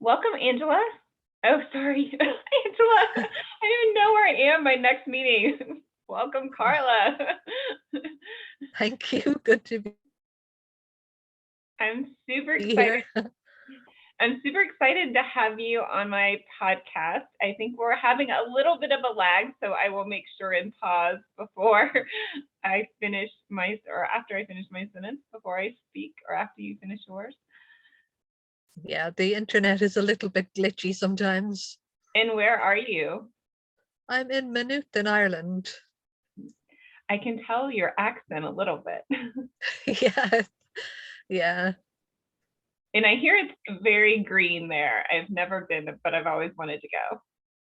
Welcome, Angela. Oh, sorry, Angela. I don't even know where I am. My next meeting. Welcome, Carla. Thank you. Good to be I'm super excited. here. I'm super excited to have you on my podcast. I think we're having a little bit of a lag, so I will make sure and pause before I finish or after I finish my sentence, before I speak, or after you finish yours. Yeah, the internet is a little bit glitchy sometimes. And where are you? I'm in Maynooth in Ireland. I can tell your accent a little bit. Yeah, yeah. And I hear it's very green there. I've never been, but I've always wanted to go.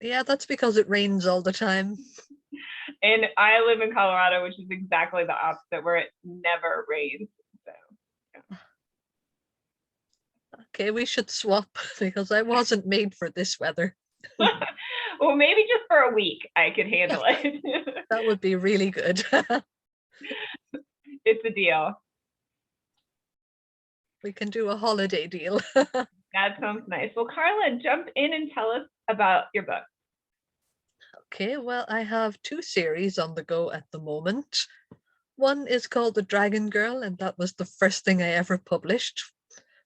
Yeah, that's because it rains all the time. And I live in Colorado, which is exactly the opposite, where it never rains. So yeah. Okay, we should swap because I wasn't made for this weather. Well, maybe just for a week I could handle it. That would be really good. It's a deal. We can do a holiday deal. That sounds nice. Well, Carla, jump in and tell us about your book. Okay, well, I have two series on the go at the moment. One is called The Dragon Girl, and that was the first thing I ever published,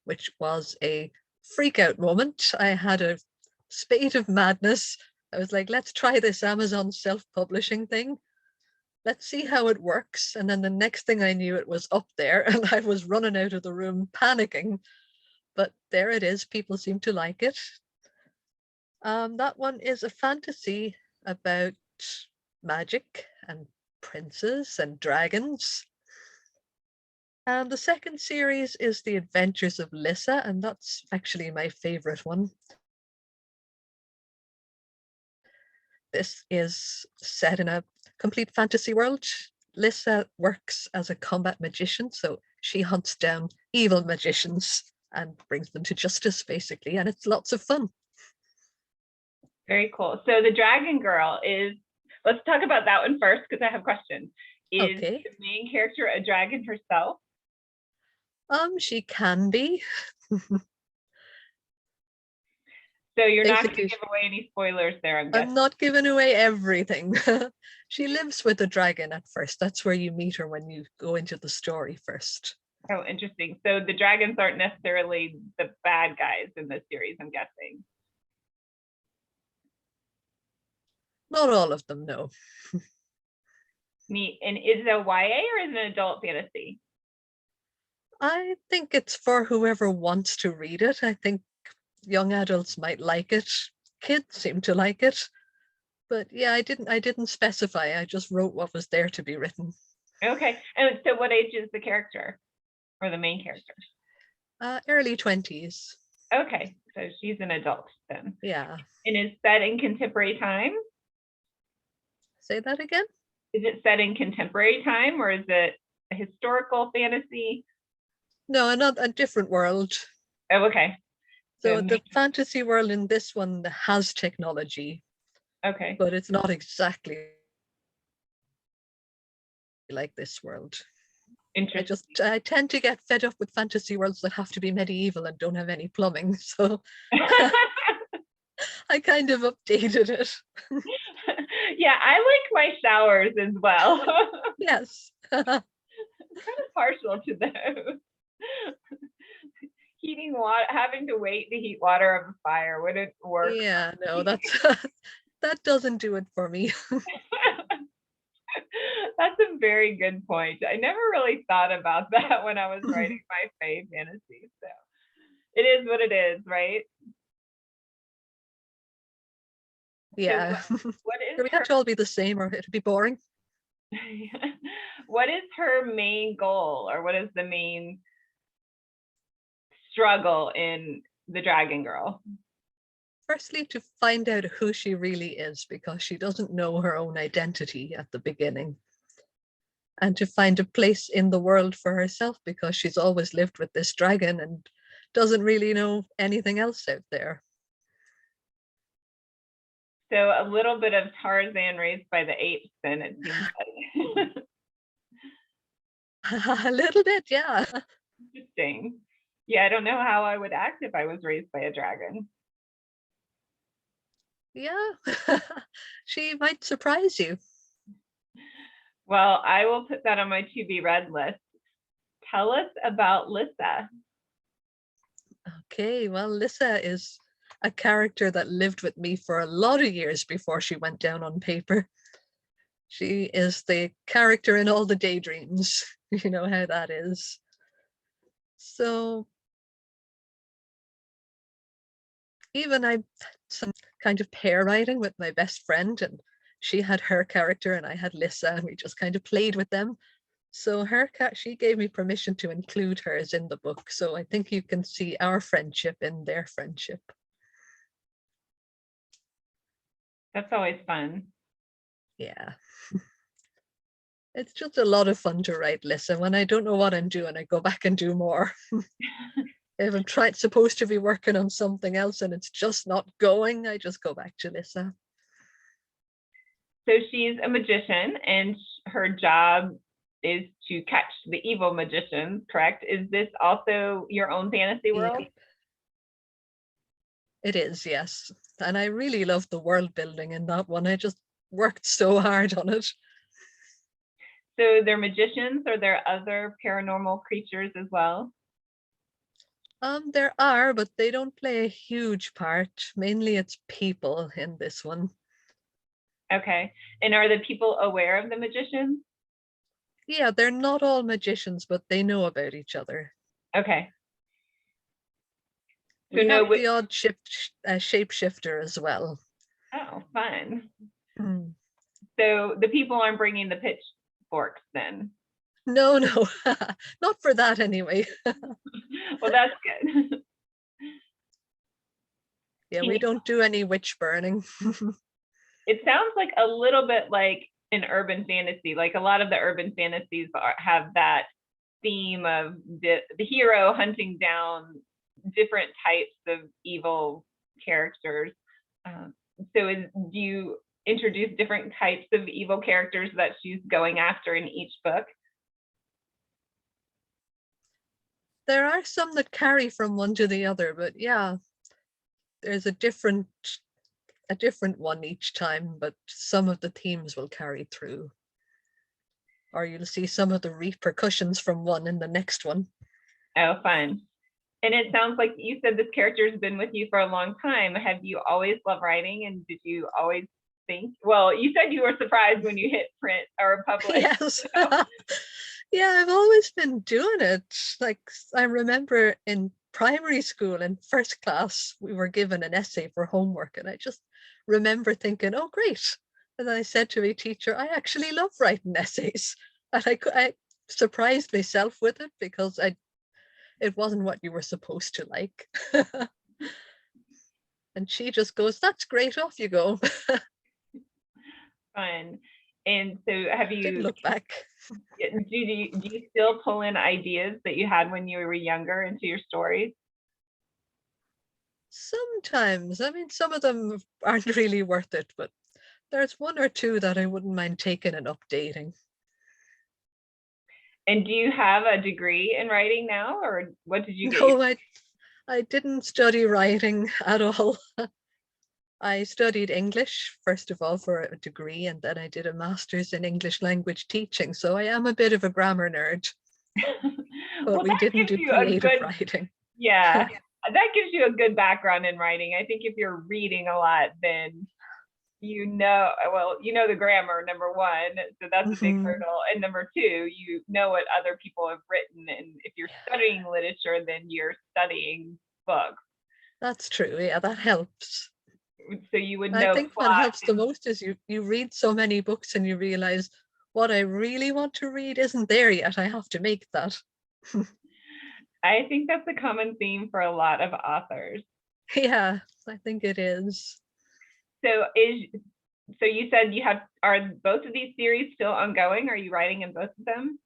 which was a freak out moment. I had a spate of madness. I was like, let's try this Amazon self-publishing thing. Let's see how it works. And then the next thing I knew, it was up there and I was running out of the room panicking. But there it is. People seem to like it. That one is a fantasy about magic and princes and dragons. And the second series is The Adventures of Lissa, and that's actually my favorite one. This is set in a complete fantasy world. Lissa works as a combat magician, so she hunts down evil magicians and brings them to justice, basically, and it's lots of fun. Very cool. So the Dragon Girl is, let's talk about that one first because I have questions. Is Okay. the main character a dragon herself? She can be. So you're not going to Basically, give away any spoilers there, I'm I'm guessing. not giving away everything. She lives with the dragon at first. That's where you meet her when you go into the story first. Oh, interesting. So the dragons aren't necessarily the bad guys in this series, I'm guessing. Not all of them, no. Neat. And is it a YA or is it an adult fantasy? I think it's for whoever wants to read it. I think young adults might like it. Kids seem to like it. But yeah, I didn't specify. I just wrote what was there to be written. Okay. And so what age is the character or the main character? Early 20s. Okay. So she's an adult then. Yeah. And is set in contemporary time? Say that again? Is it set in contemporary time or is it a historical fantasy? No, a different world. Oh, okay. So the fantasy world in this one has technology, Okay. but it's not exactly like this world. Interesting. I tend to get fed up with fantasy worlds that have to be medieval and don't have any plumbing. So I kind of updated it. Yeah, I like my showers as well. Yes. I'm kind of partial to those. Heating water, having to wait to heat water of a fire wouldn't work. Yeah, no, that doesn't do it for me. That's a very good point. I never really thought about that when I was writing my fae fantasy. So it is what it is, right? Yeah. So what is We have to all be the same or it'd be boring. What is her main goal, or what is the main struggle in the Dragon Girl? Firstly, to find out who she really is, because she doesn't know her own identity at the beginning. And to find a place in the world for herself, because she's always lived with this dragon and doesn't really know anything else out there. So a little bit of Tarzan raised by the apes, then it seems like. A little bit, yeah. Interesting. Yeah, I don't know how I would act if I was raised by a dragon. Yeah, she might surprise you. Well, I will put that on my to be read list. Tell us about Lissa. Okay, well, Lissa is a character that lived with me for a lot of years before she went down on paper. She is the character in all the daydreams. You know how that is. So even I had some kind of pair writing with my best friend, and she had her character and I had Lissa, and we just kind of played with them. So she gave me permission to include hers in the book. So I think you can see our friendship in their friendship. That's always fun. Yeah. It's just a lot of fun to write, Lissa. When I don't know what I'm doing, I go back and do more. If I'm supposed to be working on something else and it's just not going, I just go back to Lissa. So she's a magician, and her job is to catch the evil magicians, correct? Is this also your own fantasy world? Yep, it is, yes. And I really love the world building in that one. I just worked so hard on it. So they're magicians, or there other paranormal creatures as well? There are, but they don't play a huge part. Mainly it's people in this one. Okay. And are the people aware of the magicians? Yeah, they're not all magicians, but they know about each other. Okay. So We no, have the odd shapeshifter as well. oh, fun. Mm. So the people aren't bringing the pitchforks then. No, no, not for that anyway. Well, that's good. Yeah, Can we you, don't do any witch burning. it sounds like a little bit like an urban fantasy. Like a lot of the urban fantasies have that theme of the hero hunting down different types of evil characters. Um, so do you introduce different types of evil characters that she's going after in each book? There are some that carry from one to the other, but yeah, there's a different one each time, but some of the themes will carry through. Or you'll see some of the repercussions from one in the next one. Oh, fun. And it sounds like you said this character has been with you for a long time. Have you always loved writing, and did you always think, well, you said you were surprised when you hit print or publish. Yes. So. Yeah, I've always been doing it. Like I remember in primary school in first class, we were given an essay for homework, and I just remember thinking, "Oh, great!" And I said to my teacher, "I actually love writing essays," and I surprised myself with it because it wasn't what you were supposed to like. And she just goes, "That's great, off you go." Fun. And so have Didn't you, look back. do you still pull in ideas that you had when you were younger into your stories? Sometimes, I mean, some of them aren't really worth it, but there's one or two that I wouldn't mind taking and updating. And do you have a degree in writing now, or what did you get your? No, I didn't study writing at all. I studied English, first of all, for a degree, and then I did a master's in English language teaching. So I am a bit of a grammar nerd, but Well, we that didn't gives do you a creative good, writing. yeah, that gives you a good background in writing. I think if you're reading a lot, then well, you know the grammar, number one, so that's a big Mhm. hurdle. And number two, you know what other people have written. And if you're studying literature, then you're studying books. That's true. Yeah, that helps. So you would I know think what plot. helps the most is you read so many books and you realize what I really want to read isn't there yet. I have to make that. I think that's a common theme for a lot of authors. Yeah, I think it is. So so you said are both of these series still ongoing? Are you writing in both of them?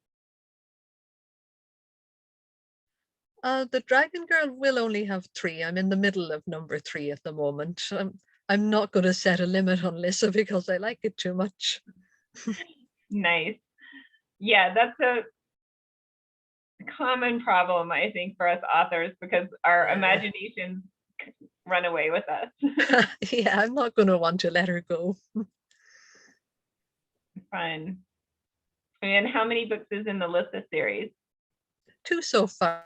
The Dragon Girl will only have three. I'm in the middle of number three at the moment. I'm not going to set a limit on Lissa because I like it too much. Nice. Yeah, common problem, I think, for us authors because our Yeah. imaginations run away with us. Yeah, I'm not going to want to let her go. Fun. And how many books is in the Lissa series? 2 so far.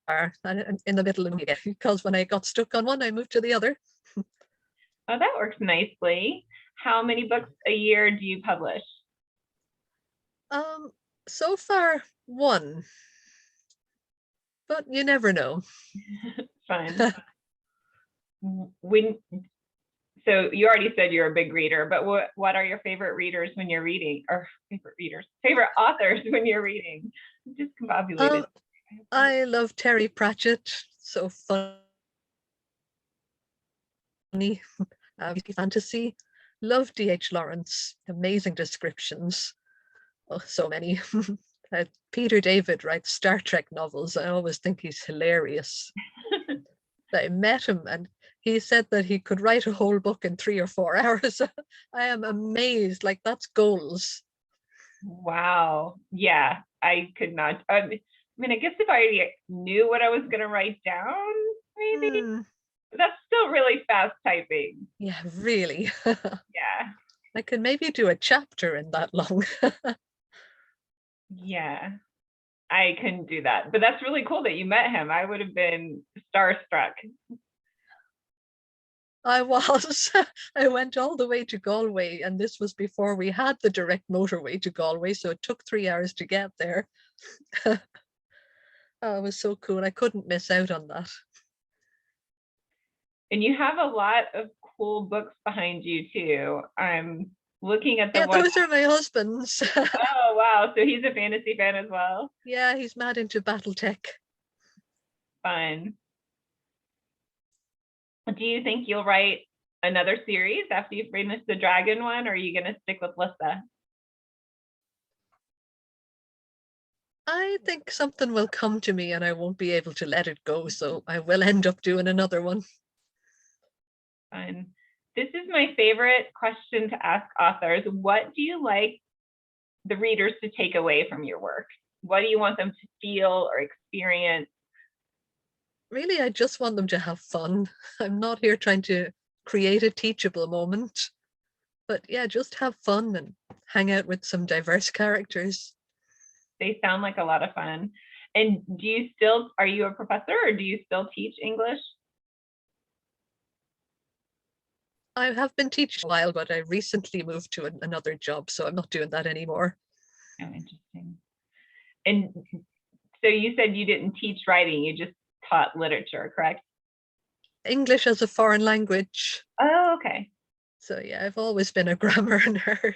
I'm in the middle of it because when I got stuck on one, I moved to the other. Oh, that works nicely. How many books a year do you publish? So far 1, but you never know. Fun. When so you already said you're a big reader, but what are your favorite readers when you're reading, or favorite authors when you're reading? Discombobulated. I love Terry Pratchett, so funny, fantasy. Love D.H. Lawrence, amazing descriptions. Oh, so many. Peter David writes Star Trek novels. I always think he's hilarious. I met him and he said that he could write a whole book in 3 or 4 hours. I am amazed. Like, that's goals. Wow. Yeah, I could not. I mean, I guess if I knew what I was going to write down, maybe. That's still really fast typing. Yeah, really. Yeah. I could maybe do a chapter in that long. Yeah. I couldn't do that. But that's really cool that you met him. I would have been starstruck. I was. I went all the way to Galway, and this was before we had the direct motorway to Galway, so it took 3 hours to get there. Oh, it was so cool. I couldn't miss out on that. And you have a lot of cool books behind you too. I'm looking at the Yeah, one. those are my husband's. Oh, wow. So he's a fantasy fan as well. Yeah, he's mad into Battletech. Fun. Do you think you'll write another series after you finish the dragon one, or are you going to stick with Lissa? I think something will come to me and I won't be able to let it go, so I will end up doing another one. Fun. This is my favorite question to ask authors. What do you like the readers to take away from your work? What do you want them to feel or experience? Really, I just want them to have fun. I'm not here trying to create a teachable moment, but yeah, just have fun and hang out with some diverse characters. They sound like a lot of fun. And are you a professor or do you still teach English? I have been teaching a while, but I recently moved to another job, so I'm not doing that anymore. Oh, interesting. And so you said you didn't teach writing, you just taught literature, correct? English as a foreign language. Oh, okay. So yeah, I've always been a grammar nerd.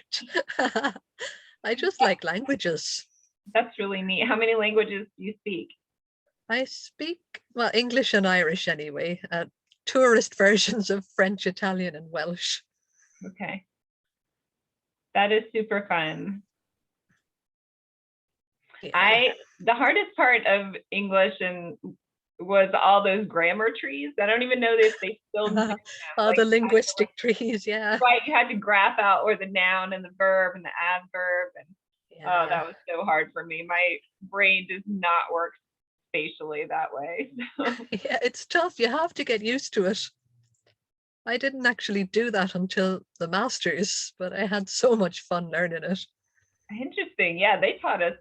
I just like languages. That's really neat. How many languages do you speak? I speak, well, English and Irish anyway, tourist versions of French, Italian, and Welsh. Okay. That is super fun. Yeah. The hardest part of English and was all those grammar trees. I don't even know if they still do that. Like, the linguistic trees, yeah. Right, you had to graph out where the noun and the verb and the adverb, and oh, that was so hard for me. My brain does not work spatially that way. Yeah, it's tough. You have to get used to it. I didn't actually do that until the masters, but I had so much fun learning it. Interesting. Yeah, they taught us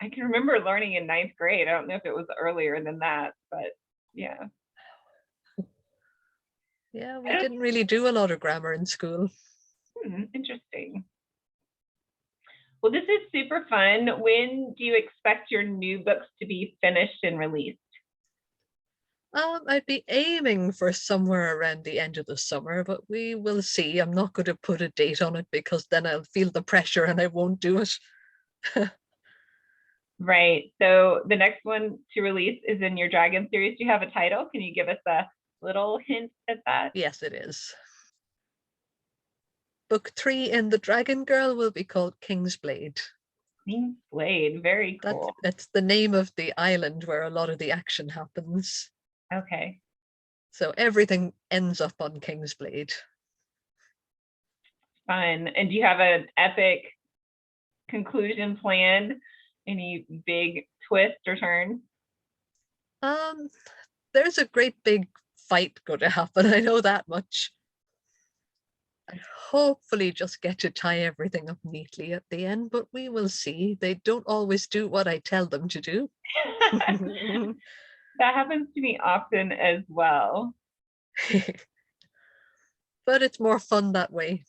I can remember learning in 9th grade. I don't know if it was earlier than that, but yeah. Yeah, we didn't really do a lot of grammar in school. Interesting. Well, this is super fun. When do you expect your new books to be finished and released? I'd be aiming for somewhere around the end of the summer, but we will see. I'm not going to put a date on it because then I'll feel the pressure and I won't do it. Right. So the next one to release is in your Dragon series. Do you have a title? Can you give us a little hint at that? Yes, it is. Book 3 in The Dragon Girl will be called King's Blade. King's Blade. Very cool. That's the name of the island where a lot of the action happens. Okay. So everything ends up on King's Blade. Fun. And do you have an epic conclusion planned? Any big twist or turn? There's a great big fight going to happen. I know that much. I hopefully just get to tie everything up neatly at the end, but we will see. They don't always do what I tell them to do. That happens to me often as well. But it's more fun that way.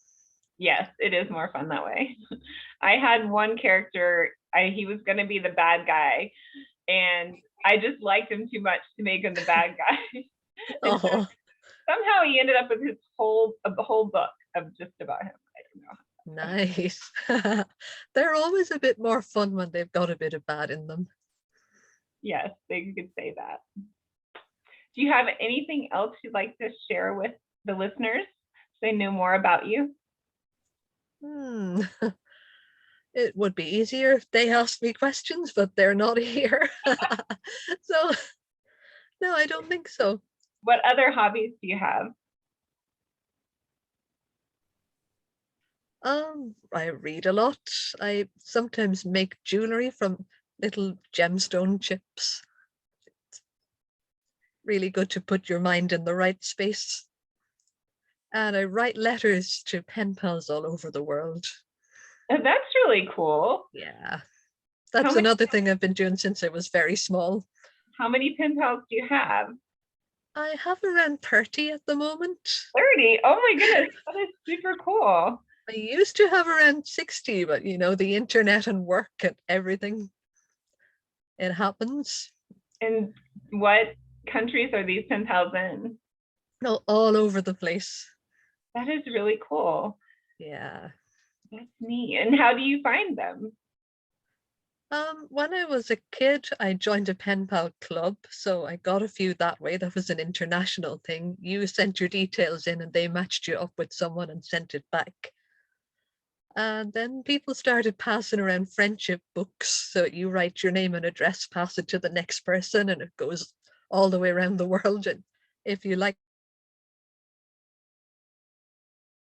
Yes, it is more fun that way. I had one character, he was going to be the bad guy, and I just liked him too much to make him the bad guy. And so Oh, somehow he ended up with his whole book of just about him. I don't know. nice. They're always a bit more fun when they've got a bit of bad in them. Yes, they could say that. Do you have anything else you'd like to share with the listeners so they know more about you? It would be easier if they asked me questions, but they're not here. So, no, I don't think so. What other hobbies do you have? I read a lot. I sometimes make jewelry from little gemstone chips. It's really good to put your mind in the right space. And I write letters to pen pals all over the world. And that's really cool. Yeah, How that's many, another thing I've been doing since I was very small. how many pen pals do you have? I have around 30 at the moment. 30. Oh my goodness, that is super cool. I used to have around 60, but the internet and work and everything, it happens. And what countries are these pen pals in? No, all over the place. That is really cool. Yeah. That's neat. And how do you find them? When I was a kid, I joined a pen pal club, so I got a few that way. That was an international thing. You sent your details in and they matched you up with someone and sent it back. And then people started passing around friendship books. So you write your name and address, pass it to the next person, and it goes all the way around the world. And if you like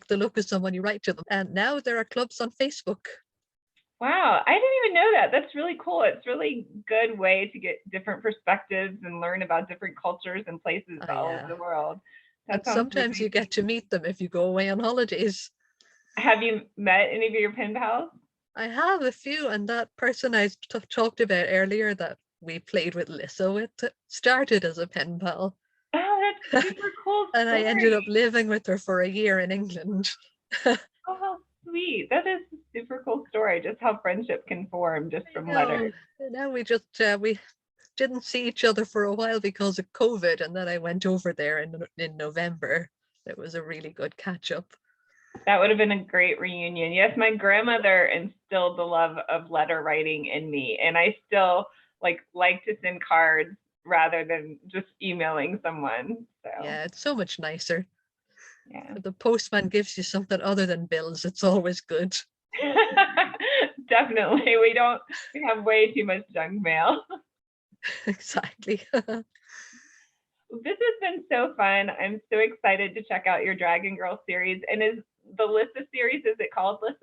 the look of someone, you write to them. And now there are clubs on Facebook. Wow, I didn't even know that. That's really cool. It's really good way to get different perspectives and learn about different cultures and places Oh, all over yeah. the world. That And sounds sometimes you really. get to meet them if you go away on holidays. Have you met any of your pen pals? I have a few, and that person I talked about earlier that we played with Lissa with started as a pen pal. Oh, that's super cool And I ended up story. living with her for a year in England. Oh, how sweet. That is a super cool story, just how friendship can form just I from know. letters. And now we didn't see each other for a while because of COVID, and then I went over there in November. It was a really good catch up. That would have been a great reunion. Yes, my grandmother instilled the love of letter writing in me, and I still like to send cards rather than just emailing someone. So Yeah, it's so much nicer. yeah. If the postman gives you something other than bills, it's always good. Definitely. We have way too much junk mail. Exactly. This has been so fun. I'm so excited to check out your Dragon Girl series. And is the Lissa series, is it called Lissa?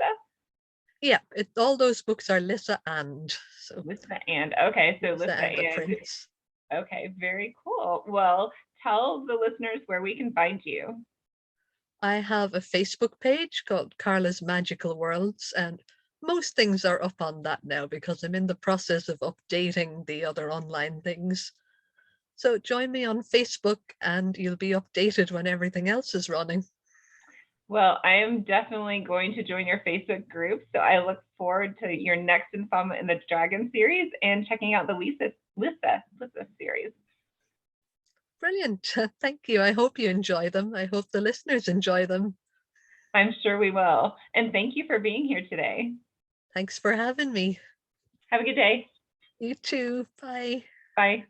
Yeah, all those books are Lissa and so Lissa and okay, so Lissa Lissa and the and Prince. okay, very cool. Well, tell the listeners where we can find you. I have a Facebook page called Carla's Magical Worlds, and most things are up on that now because I'm in the process of updating the other online things. So join me on Facebook and you'll be updated when everything else is running. Well, I am definitely going to join your Facebook group. So I look forward to your next installment in the Dragon series and checking out the Lissa series. Brilliant. Thank you. I hope you enjoy them. I hope the listeners enjoy them. I'm sure we will. And thank you for being here today. Thanks for having me. Have a good day. You too. Bye. Bye.